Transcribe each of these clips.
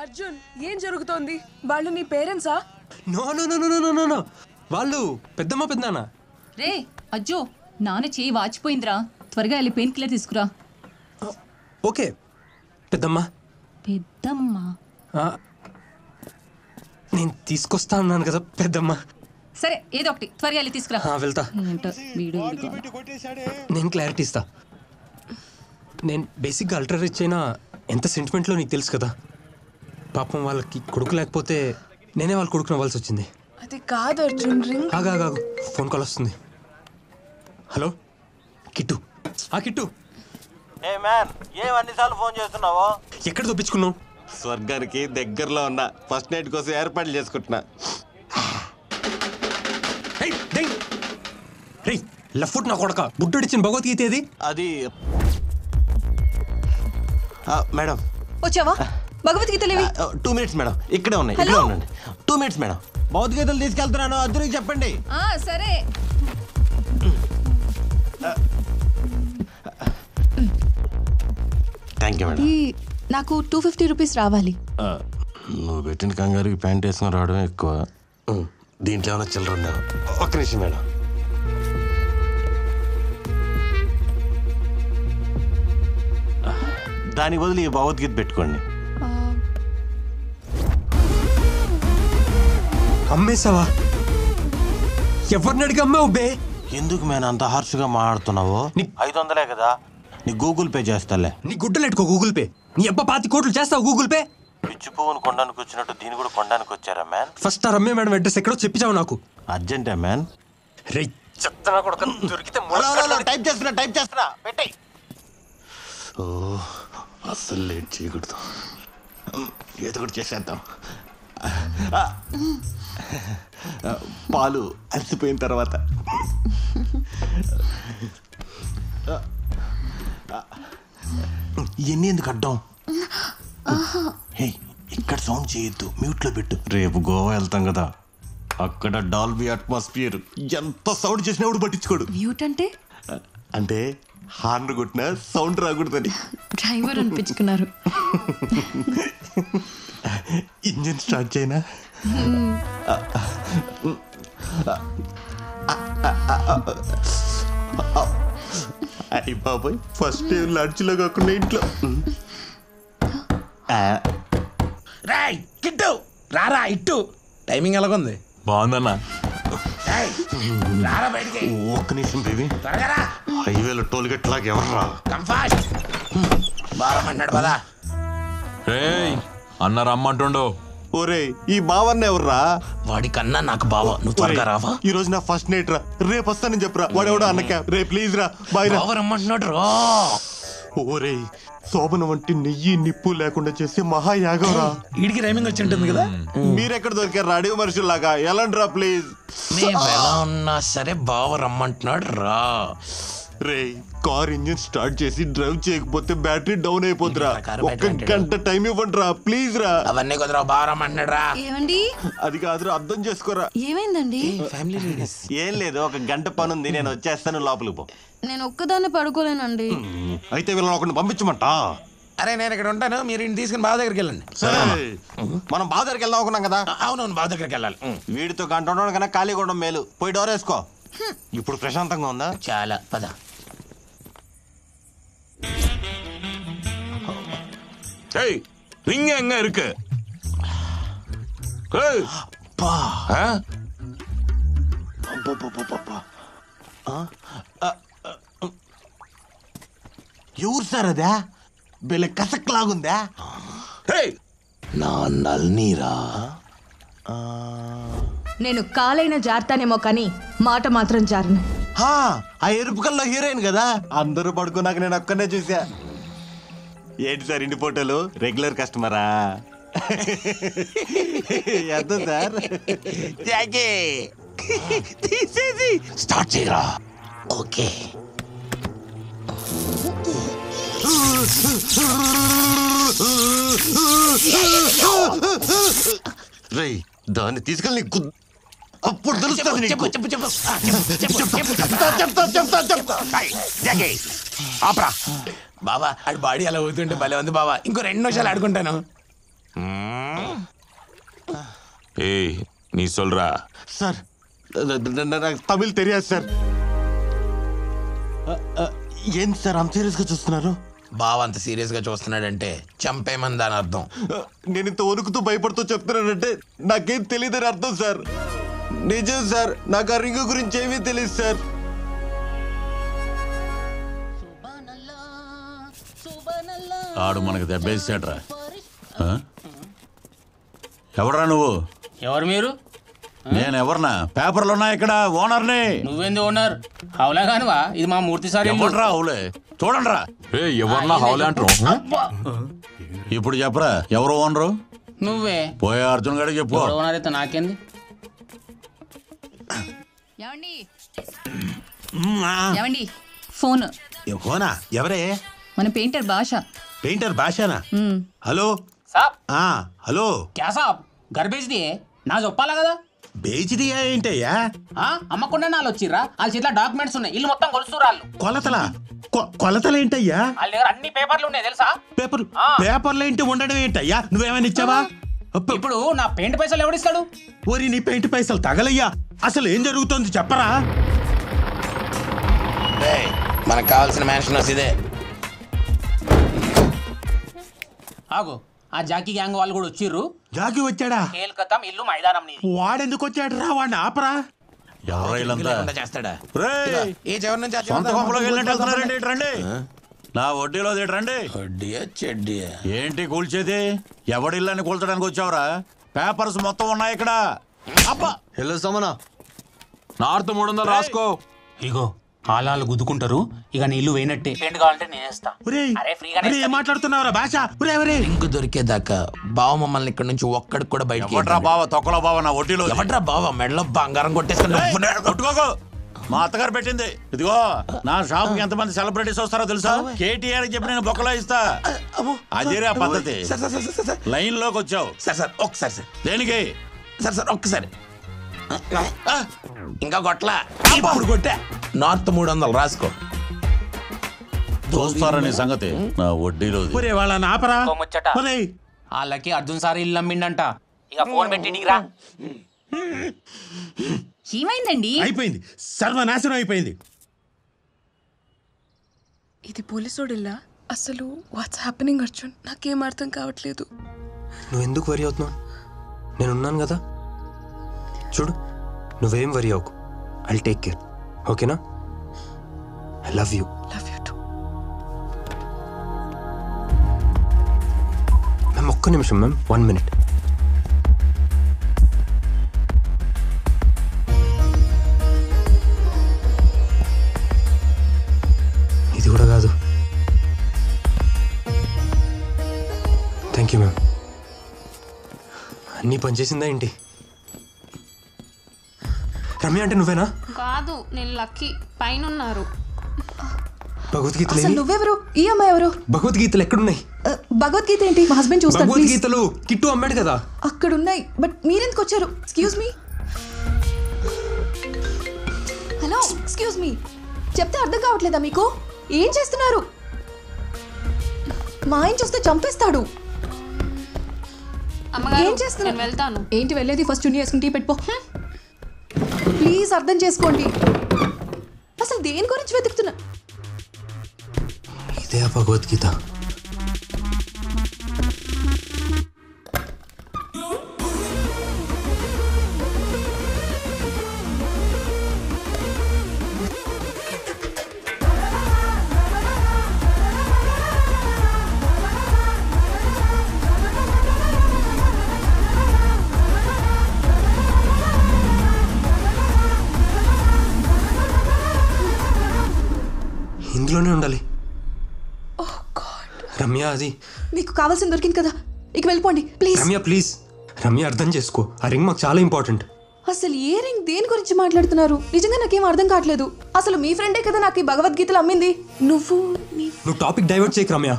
అర్జున్ ఏం జరుగుతోంది? వాళ్ళు నీ పేరెంట్సా? No no no no no no no వాళ్ళు పెద్దమ్మ పెద్దనాన్న. రే అజ్జో, నాన్న చేయి వాచిపోయిందిరా, త్వరగా వెళ్ళి పెయిన్ కిల్లర్ తీసుకురా. ఓకే పెద్దమ్మ. పెద్దమ్మ నేను తీసుకొస్తా అన్నాను కదా పెద్దమ్మ. సరే ఏదో ఒకటి త్వరగా వెళ్ళి తీసుకురా. వెళ్తా. నేను క్లారిటీ ఇస్తా. నేను బేసిక్గా అల్ట్రా రిచ్ అయినా ఎంత సెంటిమెంట్లో నీకు తెలుసు కదా. పాపం వాళ్ళకి కొడుకు లేకపోతే నేనే వాళ్ళ కొడుకుని అవ్వాల్సి వచ్చింది. అది కాదు అర్జున్, రింగ్. ఆగాగు, ఫోన్ కాల్ వస్తుంది. Hello Kittu. Kittu. Hey man, ఏమన్నిసార్లు ఫోన్ చేస్తున్నావో? ఎక్కడ తప్పించుకున్నావు? స్వర్గానికి దగ్గరలో ఉన్న ఫస్ట్ నైట్ కోసం ఏర్పాట్లు చేసుకుంటున్నా. లెఫ్ట్ ఫుట్ నా కొడక బుడ్డడిచ్చిన భగవద్గీత ఏది? అది మేడం వచ్చావా? భగవద్గీత లేవి? 2 minutes మేడం, ఇక్కడే ఉన్నాయి. ఇక్కడే ఉండండి. 2 minutes మేడం, భగవద్గీతలు తీసుకెళ్తున్నాను, అర్జున్కి చెప్పండి. సరే. Thank you madam. నాకు 250 రూపీస్ రావాలి. నువ్వు పెట్టిన కంగారుకి ప్యాంట్ వేసుకుని రావడమే ఎక్కువ. దీంట్లో ఏమైనా చిల్లర ఉండవు. ఒక్క నిమిషం మేడం. దానికి బదులు ఈ భగవద్గీత పెట్టుకోండి. అమ్మేసావా? ఎవరిని అడిగి అమ్మావు బే? ఎందుకు మేము అంత హార్ష్గా మాట్లాడుతున్నావు? 500 కదా, నీ గూగుల్ పే చేస్తాలే. నీ గుడ్డలు ఎట్టుకో గూగుల్ పే. నీ అబ్బా 5 కోట్లు చేస్తావు గూగుల్ పే? పిచ్చి పువ్వును కొండానికి వచ్చినట్టు దీన్ని కూడా కొండానికి వచ్చారా మ్యాన్? ఫస్ట్ ఆ రమ్య మేడం అడ్రస్ ఎక్కడో చెప్పిచావు నాకు. అర్జెంటా మ్యాన్? టైప్ చేస్తున్నా పెట్టేయ్. ఓ అస్సలు లేట్ చేయకూడదు, ఏదో కూడా చేసేద్దాం. పాలు అలసిపోయిన తర్వాత ఇవన్నీ ఎందుకు అడ్డం? ఇక్కడ సౌండ్ చేయొద్దు, మ్యూట్లో పెట్టు. రేపు గోవా వెళ్తాం కదా, అక్కడ డాల్బీ అట్మాస్ఫియర్, ఎంత సౌండ్ చేసినప్పుడు పట్టించుకోడు. మ్యూట్ అంటే హార్న్ కొట్టిన సౌండ్ రాకూడదని. డ్రైవర్ అనిపించుకున్నారు. ఇంజిన్ స్టార్ట్ చేయనా? అయ్యి బాబాయ్, ఫస్ట్ టైం లాడ్జిలో కాకుండా ఇంట్లో. రాయ్ కిట్టు, రారా ఇట్టు. టైమింగ్ ఎలాగుంది? బాగుందన్నా. రారా బయటికి. ఒక్క నిమిషం బేబీ, త్వరగా. హైవేలో టోల్ గేట్ లాగా ఎవర్రా? Come fast. బారమన్నాడు పదా. రేయ్ అన్న రమ్మంటుండు. ఒరే ఈ బావన్న ఎవర్రా? వాడికన్నా నాకు బావ, నువ్వు త్వరగా రావా. ఈ రోజు నా ఫస్ట్ నైట్ రా, రేపు వస్తానని చెప్పురా. వాడెవడో అన్నక రే ప్లీజ్ రా, బాయ్ రా. బావ రమ్మంటున్నాడు రా. ఓరే శోభన వంటి నెయ్యి నిప్పు లేకుండా చేసే మహాయాగం రా. వీడికి రైమింగ్ వచ్చి ఉంటుంది కదా. మీరెక్కడ దొరికారు అడవి మనుషుల్లాగా? ఎలాంటి రా ప్లీజ్. మేము ఎలా ఉన్నా సరే బావ రమ్మంటున్నాడు రా. రే కార్ ఇంజిన్ స్టార్ట్ చేసి డ్రైవ్ చేయకపోతే బ్యాటరీ డౌన్ అయిపోతురా. ఒక్క గంట టైం ఇవ్వండి రా ప్లీజ్ రా. అవన్నీ కుదరా, బావ రమ్మంటున్నాడు రా. ఏమండి? అది కాదురా, అర్థం చేసుకోరా. ఏమైందండి? Family ladies. ఏం లేదు, ఒక గంట పని ఉంది, నేను వచ్చేస్తాను, లోపలికి పో. నేను ఒక్కదాన్ని పడుకోలేనండి. అయితే వీళ్ళని ఒకరిని పంపించమంట. అరే నేను ఇక్కడ ఉంటాను, మీరు ఇంటి తీసుకుని బావ దగ్గరికి వెళ్ళండి. మనం బావ దగ్గరికి వెళ్దాం అనుకున్నాం కదా. అవునవును, బావ దగ్గరికి వెళ్ళాలి. వీడితో గంట ఉండడం కన్నా ఖాళీగా ఉండడం మేలు. పోయి డోర్ వేసుకో. ఇప్పుడు ప్రశాంతంగా ఉందా? చాలా పద. ஏய் ரிங் எங்க இருக்கு? ஏய் பா ஆ ఎవరు సార్ అదా? వీళ్ళ కసక్లాగుందా? ஏய் నా నల్నీరా. నేను కాలైన జారుతానేమో కానీ మాట మాత్రం జారను. ఆ ఎరుపు కల్లో హీరోయిన్ కదా, అందరూ పడుకున్నాక నేను ఒక్కనే చూసా. ఏంటి సార్ ఇన్ని ఫోటోలు? రెగ్యులర్ కస్టమరా? ఎంత సార్? తీసేసి స్టార్ట్ చేయరా. ఓకే. రేయ్ దాన్ని తీసుకెళ్ళి అప్పుడు తెలుస్తుంది. బాబా ఆడి బాడీ అలా అవుతుంటే భలే ఉంది బాబా. ఇంకో 2 నిమిషాలు ఆడుకుంటాను. ఏయ్ நீ சொல்றா సార్ నాకు తమిళ్ తెలియదు సార్. ఏంటి సార్ అంత సీరియస్గా చూస్తున్నారు? బావ అంత సీరియస్ గా చూస్తున్నాడంటే చంపేమంది అని అర్థం. నేను ఇంత వణుకుతూ భయపడుతూ చెప్తున్నానంటే నాకేం తెలియదని అర్థం సార్. నిజం సార్, నాకు ఆ రింగు గురించి ఏమీ తెలియదు సార్. ఆడు మనకు దెబ్బేసాడ్రా. ఎవడ్రా నువ్వు? ఎవరు మీరు? నేను ఎవరినా? పేపర్లు ఉన్నాయి ఇక్కడ, ఓనర్ని. నువ్వేంది ఓనర్? హౌలాగానువా? ఇది మా మూర్తి సార్ ఇల్లు. ఎవడ్రా అవులే? చూడండిరా. ఏ ఎవర్నా హౌలే అంటారు? ఇప్పుడు చెప్పరా ఎవరు ఓనరు? నువ్వే. పోయే అర్జున్ గారికి చెప్పు. ఓనర్ అయితే నాకేంది? ఏమండి ఏమండి ఫోన్. ఫోనా? ఎవరే? మన పెయింటర్ భాష. పెయింటర్ భాషనా? హలో సాబ్ హలో. క్యా సాబ్ घर भेज दिए నా చెప్పాలా కదా? బేచిదియా ఏంటయ్యా? అమ్మకుండా నాళ్ళు వచ్చిర్రా. వాళ్ళ చేతిలో డాక్యుమెంట్స్ ఉన్నాయి. ఇల్లు మొత్తం కొలుస్తురాళ్ళు. కొలతలా? కొలతలేంటయ్యా? వాళ్ళ దగ్గర అన్ని పేపర్లు ఉన్నాయి తెలుసా? పేపర్లు ఏంటి ఉండడం ఏంటయ్యా? నువ్వేమైనా ఇచ్చావా? ఇప్పుడు నా పెయింట్ పైసలు ఎవడిస్తాడు? ఓరి నీ పెయింట్ పైసలు తగలయ్యా. అసలు ఏం జరుగుతోంది చెప్పరా? మనకు కావాల్సిన మ్యాన్షన్ ఇదే. ఆగు, ఆ జాకీ గ్యాంగ్ వాళ్ళు కూడా వచ్చిర్రు. జాకి వచ్చాడా? కేల్కతం ఇల్లు మైదానం నీది. వాడెందుకు వచ్చాడు రా? వాడిని ఆపరా. ఎవరైనా చేస్తాడా? ఏ చివరి నుంచి సొంత కొంపలోకి వెళ్ళినట్టు వెళ్తున్నారండి. ఇటు రండి, నా వడ్డీలో ఇటు రండి. చెడ్డియా ఏంటి కూల్చేది? ఎవడిల్లని కూల్చడానికి వచ్చావురా? పేపర్స్ మొత్తం ఉన్నాయి ఇక్కడ. అబ్బా హలో సమనా, నార్త్ 300 రాసుకో. ఇగో ఆలాలు గుద్దుకుంటారు. ఇక నీ ఇల్లు వేయనట్టే. పెయింట్ కావాలంటే నేనేస్తా. ఏం మాట్లాడుతున్నావురా భాష? లింక్ దొరికేదాకా బావ మమ్మల్ని ఇక్కడ నుంచి ఒక్కడికి కూడా బయట. ఎవడ్రా బావ? తొక్కలో బావ నా వడ్డీలో. ఎవడ్రా బావ? మెడలో బంగారం కొట్టుకోకు. మా అత్తగారు పెట్టింది. ఇదిగో నా షాప్ కి ఎంతమంది సెలబ్రిటీస్ వస్తారో తెలుసా? కేటీఆర్ చెప్పి నేను బొక్కలో ఇస్తా. అదేరా పద్ధతి. లైన్ లోకి వచ్చావు. సార్ ఒక్కసారి సార్. దేనికి? సార్ ఒక్కసారి. ఇంకా కొట్లా. ఇప్పుడు కొట్టా. నార్త్ 300 రాసుకో. చూస్తారని సంగతి నా వడ్డీలో. వాళ్ళని ఆపరా. వాళ్ళకి అర్జున్ సార్ ఇల్లు అమ్మిండంట. ఇక ఫోన్ పెట్టి రా. ఏమైందండి? అయిపోయింది, సర్వనాశనం అయిపోయింది. ఇది పోలీసోడిల్లా? అసలు వాట్స్ హ్యాపెనింగ్ అర్జున్? నాకేం అర్థం కావట్లేదు. నువ్వు ఎందుకు వరి అవుతున్నావు? నేనున్నాను కదా. చూడు, నువ్వేం వరి అవ్వకు. I'll take care. ఓకేనా? I love you. Love you too. Ma'am ఒక్క నిమిషం మ్యామ్, 1 minute. ఇది కూడా కాదు. Thank you ma'am. అన్నీ పనిచేసిందా ఏంటి? రమ్య అంటే నువ్వేనా? కాదు, నేను లక్కీ. పైన ఉన్నారు. భగవద్గీతలు అసలు నువ్వెవరు? ఈ అమ్మాయి ఎవరు? భగవద్గీతలు ఎక్కడున్నాయి? భగవద్గీత ఏంటి? మా హస్బెండ్ చూస్తాడు. భగవద్గీతలు కిట్టు అమ్మాడు కదా. అక్కడ ఉన్నాయి. బట్ మీరెందుకు వచ్చారు? Excuse me. Hello, excuse me. చెప్తే అర్థం కావట్లేదా మీకు? ఏం చేస్తున్నారు? మా ఆయన చూస్తే చంపేస్తాడు. ఏం చేస్తున్నారు? నేను వెళ్తాను. ఏంటి వెళ్ళేది? ఫస్ట్ చున్నీ వేసుకుని టీ పెట్టుకో. ప్లీజ్ అర్థం చేసుకోండి. అసలు దేని గురించి వెతుకుతున్నా? ఇదే భగవద్గీత. ఇందులోనే ఉండాలి. రమ్య, అది మీకు కావాల్సింది దొరికింది కదా, ఇక వెళ్ళిపోండి ప్లీజ్. రమ్య ప్లీజ్. రమ్య అర్థం చేసుకో. ఆ రింగ్ మాకు చాలా ఇంపార్టెంట్. అసలు ఏ రింగ్? దేని గురించి మాట్లాడుతున్నారు? నిజంగా నాకేం అర్థం కావట్లేదు. అసలు మీ ఫ్రెండే కదా నాకు ఈ భగవద్గీతలు అమ్మింది. నువ్వు టాపిక్ డైవర్ట్ చేయకు రమ్య.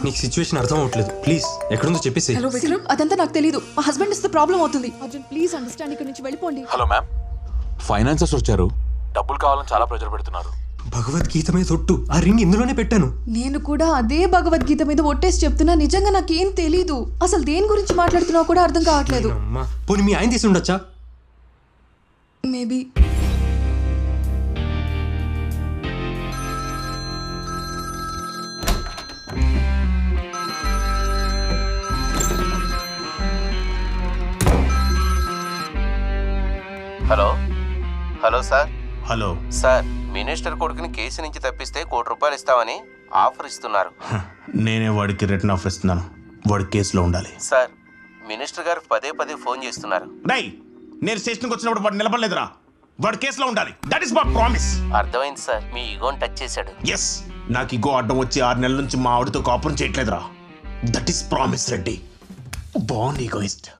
నీకు సిచ్యువేషన్ అర్థం అవ్వట్లేదు. ప్లీజ్ ఎక్కడుందో చెప్పేసి. అదంతా నాకు తెలీదు. మా హస్బెండ్ ఇస్తే ప్రాబ్లం అవుతుంది. Arjun please understand. ఇక్కడ నుంచి వెళ్ళిపోండి. హలో మ్యామ్, ఫైనాన్సర్స్ వచ్చారు. డబ్బులు కావాలని చాలా ప్రెజర్ పెడుతున్నారు. భగవద్గీత మీద ఒట్టు, ఆ రింగ్ ఇందులోనే పెట్టాను. నేను కూడా అదే భగవద్గీత మీద ఒట్టేసి చెప్తున్నా, నిజంగా నాకేం తెలీదు. అసలు దేని గురించి మాట్లాడుతున్నావు కూడా అర్థం కావట్లేదు. అమ్మా, పోనీ మీ ఆయన తీసి ఉండొచ్చా? Maybe. Hello hello sir. Hello sir, minister కొడుకుని కేసు నుంచి తప్పిస్తే ₹1 కోటి ఇస్తామని ఆఫర్ ఇస్తున్నారు. నేనే వాడికి రిటర్న్ ఆఫర్ ఇస్తున్నాను. వాడి కేసులో ఉండాలి. సార్, మినిస్టర్ గారు పదే ఫోన్ చేస్తున్నారు. డై నేను స్టేషన్కి వచ్చినప్పుడు వాడు నిలబడలేదురా. వాడి కేసులో ఉండాలి. That is my promise. అర్థమైంది సార్, మీ ఈగోని టచ్ చేశాడు. ఎస్, నాకు ఇగో అడ్డం వచ్చి 6 నెలల నుంచి మా ఆవిడతో కాపురం చేయట్లేదురా. That is promise Reddy. బాగుంది ఈగోయిస్ట్.